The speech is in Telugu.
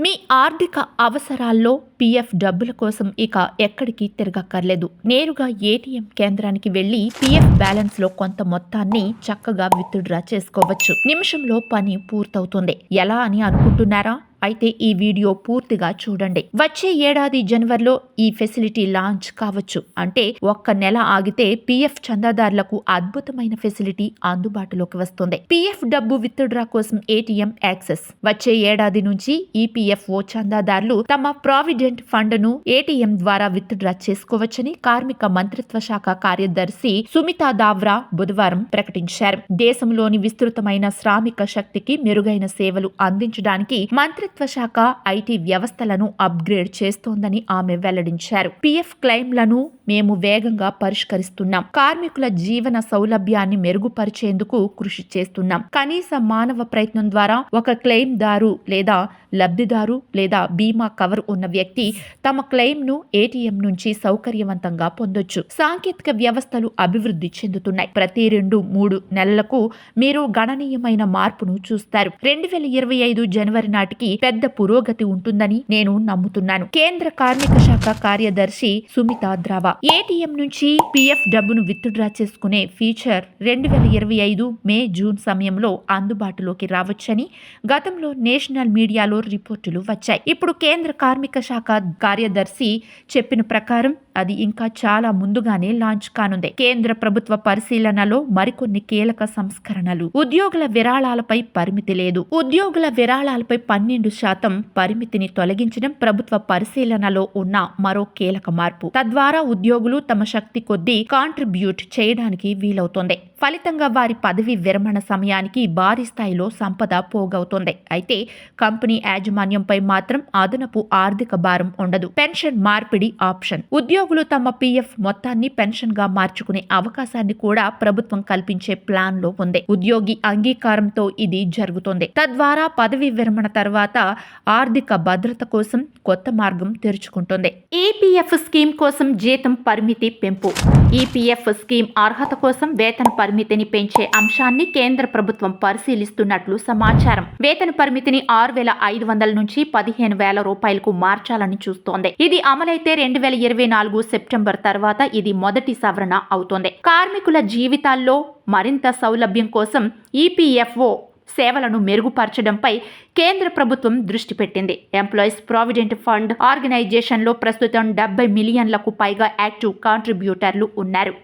మీ ఆర్థిక అవసరాల్లో పీఎఫ్ డబ్బుల కోసం ఇక ఎక్కడికి తిరగక్కర్లేదు. నేరుగా ఏటీఎం కేంద్రానికి వెళ్లి పీఎఫ్ బ్యాలెన్స్ లో కొంత మొత్తాన్ని చక్కగా విత్డ్రా చేసుకోవచ్చు. నిమిషంలో పని పూర్తవుతుంది. ఎలా అని అనుకుంటున్నారా? అయితే ఈ వీడియో పూర్తిగా చూడండి. వచ్చే ఏడాది జనవరిలో ఈ ఫెసిలిటీ లాంచ్ కావచ్చు. అంటే ఒక్క నెల ఆగితే పీఎఫ్ చందాదారులకు అద్భుతమైన ఫెసిలిటీ అందుబాటులోకి వస్తుంది. పీఎఫ్ డబ్బు విత్డ్రా కోసం ఏటీఎం యాక్సెస్. వచ్చే ఏడాది నుంచి ఈపీఎఫ్ఓ చందాదారులు తమ ప్రావిడెంట్ ఫండ్ ను ఏటీఎం ద్వారా విత్డ్రా చేసుకోవచ్చని కార్మిక మంత్రిత్వ శాఖ కార్యదర్శి సుమితా దావ్రా బుధవారం ప్రకటించారు. దేశంలోని విస్తృతమైన శ్రామిక శక్తికి మెరుగైన సేవలు అందించడానికి మంత్రిత్వ శాఖ ఐటీ వ్యవస్థలను అప్గ్రేడ్ చేస్తోందని ఆమె వెల్లడించారు. పీఎఫ్ క్లెయిమ్లను మేము వేగంగా పరిష్కరిస్తున్నాం. కార్మికుల జీవన సౌలభ్యాన్ని మెరుగుపరిచేందుకు కృషి చేస్తున్నాం. కనీస మానవ ప్రయత్నం ద్వారా ఒక క్లెయిమ్ దారు లేదా లబ్ధిదారు లేదా బీమా కవర్ ఉన్న వ్యక్తి తమ క్లెయిమ్ ను ఏటీఎం నుంచి సౌకర్యవంతంగా పొందొచ్చు. సాంకేతిక వ్యవస్థలు అభివృద్ధి చెందుతున్నాయి. ప్రతి 2-3 నెలలకు మీరు గణనీయమైన మార్పును చూస్తారు. 2025 జనవరి నాటికి పెద్ద పురోగతి ఉంటుందని నేను నమ్ముతున్నాను. కేంద్ర కార్మిక శాఖ కార్యదర్శి సుమితా ద్రావా. ఏటీఎం నుంచి పీఎఫ్ డబ్బును విత్డ్రా చేసుకునే ఫీచర్ 2025 మే-జూన్ సమయంలో అందుబాటులోకి రావచ్చని గతంలో నేషనల్ మీడియాలో రిపోర్టులు వచ్చాయి. ఇప్పుడు కేంద్ర కార్మిక శాఖ కార్యదర్శి చెప్పిన ప్రకారం అది ఇంకా చాలా ముందుగానే లాంచ్ కానుంది. కేంద్ర ప్రభుత్వ పరిశీలనలో మరికొన్ని కీలక సంస్కరణలు. ఉద్యోగుల విరాళాలపై పరిమితి లేదు. ఉద్యోగుల విరాళాలపై 12% పరిమితిని తొలగించడం ప్రభుత్వ పరిశీలనలో ఉన్న మరో కీలక మార్పు. తద్వారా ఉద్యోగులు తమ శక్తి కొద్దీ కాంట్రిబ్యూట్ చేయడానికి వీలవుతోంది. ఫలితంగా వారి పదవి విరమణ సమయానికి భారీ స్థాయిలో సంపద పోగవుతోంది. అయితే కంపెనీ యాజమాన్యంపై మాత్రం అదనపు ఆర్థిక భారం ఉండదు. పెన్షన్ మార్పిడి ఆప్షన్. ఉద్యోగులు తమ పీఎఫ్ మొత్తాన్ని పెన్షన్ గా మార్చుకునే అవకాశాన్ని కూడా ప్రభుత్వం కల్పించే ప్లాన్ లో ఉంది. ఉద్యోగి అంగీకారంతో ఇది జరుగుతుంది. తద్వారా పదవి విరమణ తర్వాత ఆర్థిక భద్రత కోసం కొత్త మార్గం తెరుచుకుంటుంది. ఈపీఎఫ్ స్కీమ్ కోసం జీతం పరిమితి పెంపు. ఈపీఎఫ్ స్కీమ్ అర్హత కోసం వేతన పరిమితిని పెంచే అంశాన్ని కేంద్ర ప్రభుత్వం పరిశీలిస్తున్నట్లు సమాచారం. వేతన పరిమితిని 6,500 నుంచి 15,000 రూపాయలకు మార్చాలని చూస్తోంది. ఇది అమలైతే 2024 సెప్టెంబర్ తర్వాత ఇది మొదటి సవరణ అవుతోంది. కార్మికుల జీవితాల్లో మరింత సౌలభ్యం కోసం ఈపీఎఫ్ఓ సేవలను మెరుగుపరచడంపై కేంద్ర ప్రభుత్వం దృష్టి పెట్టింది. ఎంప్లాయీస్ ప్రావిడెంట్ ఫండ్ ఆర్గనైజేషన్లో ప్రస్తుతం 70 మిలియన్లకు పైగా యాక్టివ్ కాంట్రిబ్యూటర్లు ఉన్నారు.